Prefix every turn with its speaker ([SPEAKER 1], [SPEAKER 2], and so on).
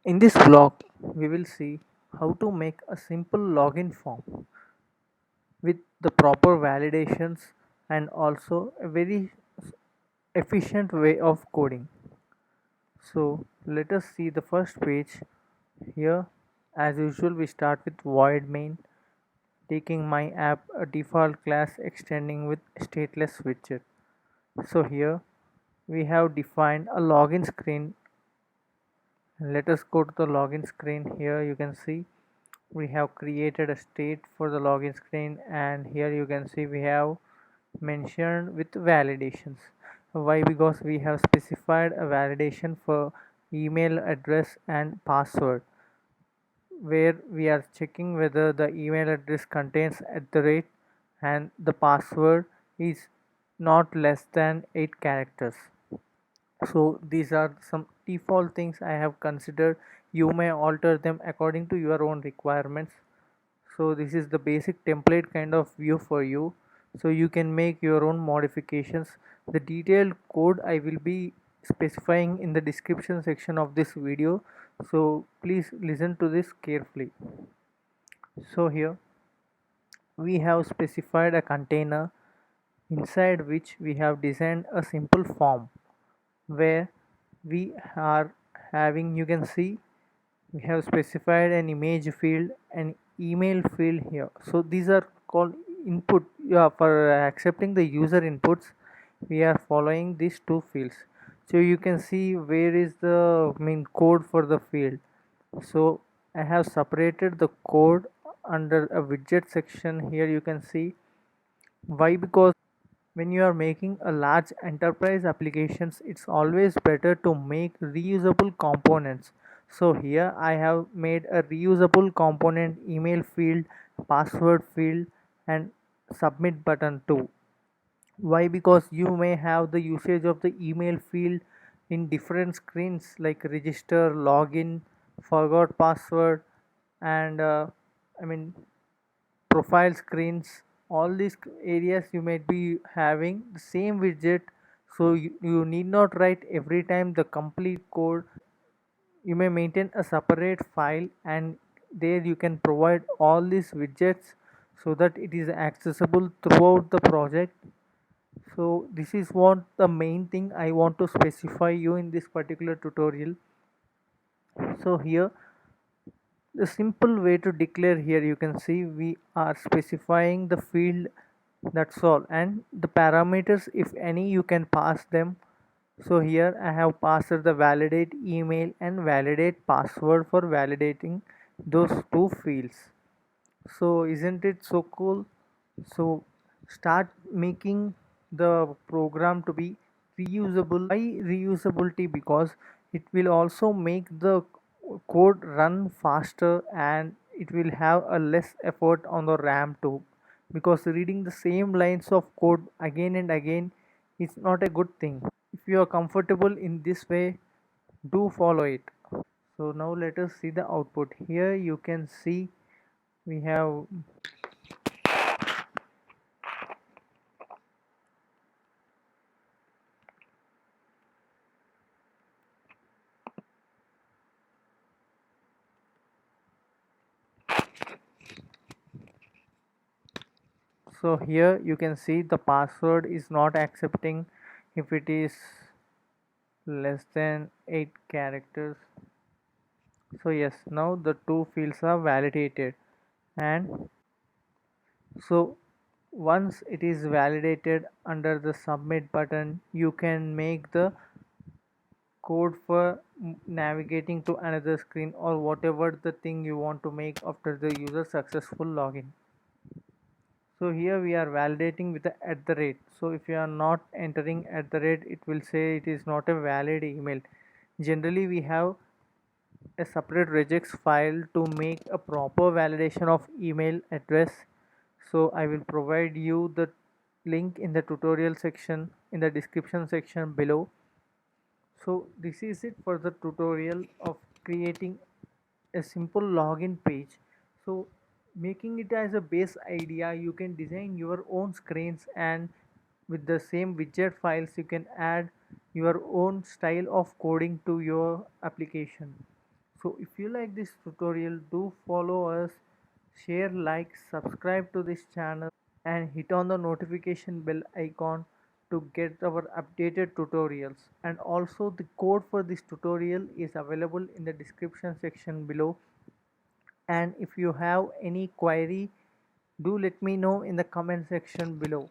[SPEAKER 1] In this vlog, we will see how to make a simple login form with the proper validations and also a very efficient way of coding. So let us see the first page here. As usual, we start with void main, taking my app a default class extending with stateless widget. So here we have defined a login screen. Let us go to the login screen. Here you can see we have created a state for the login screen, and here you can see we have mentioned with validations. Why? Because we have specified a validation for email address and password, where we are checking whether the email address contains at the rate and the password is not less than 8 characters. So these are some default things I have considered. You may alter them according to your own requirements. So this is the basic template kind of view for you, so you can make your own modifications. The detailed code I will be specifying in the description section of this video, so please listen to this carefully. So here we have specified a container inside which we have designed a simple form where we are having, you can see, we have specified an image field and email field here. So these are called input. Yeah, for accepting the user inputs we are following these two fields. So you can see where is the main code for the field. So I have separated the code under a widget section. Here you can see why. Because when you are making a large enterprise applications, it's always better to make reusable components. So here I have made a reusable component email field, password field, and submit button too. Why? Because you may have the usage of the email field in different screens like register, login, forgot password, and I mean profile screens. All these areas you might be having the same widget, so you need not write every time the complete code. You may maintain a separate file, and there you can provide all these widgets so that it is accessible throughout the project. So this is what the main thing I want to specify you in this particular tutorial. So here the simple way to declare, here you can see we are specifying the field, that's all, and the parameters if any you can pass them. So here I have passed the validate email and validate password for validating those two fields. So isn't it so cool? So start making the program to be reusable. Why reusability? Because it will also make the code run faster, and it will have a less effort on the RAM too, because reading the same lines of code again and again is not a good thing. If you are comfortable in this way, do follow it. So now let us see the output. Here you can see we have. So here you can see the password is not accepting if it is less than 8 characters. So yes, now the two fields are validated, and so once it is validated, under the submit button you can make the code for navigating to another screen or whatever the thing you want to make after the user successful login. So here we are validating with the at the rate. So if you are not entering at the rate, it will say it is not a valid email. Generally we have a separate regex file to make a proper validation of email address. So I will provide you the link in the tutorial section, in the description section below. So this is it for the tutorial of creating a simple login page. So making it as a base idea, you can design your own screens, and with the same widget files you can add your own style of coding to your application. So if you like this tutorial, do follow us, share, like, subscribe to this channel and hit on the notification bell icon to get our updated tutorials. And also the code for this tutorial is available in the description section below. And if you have any query, do let me know in the comment section below.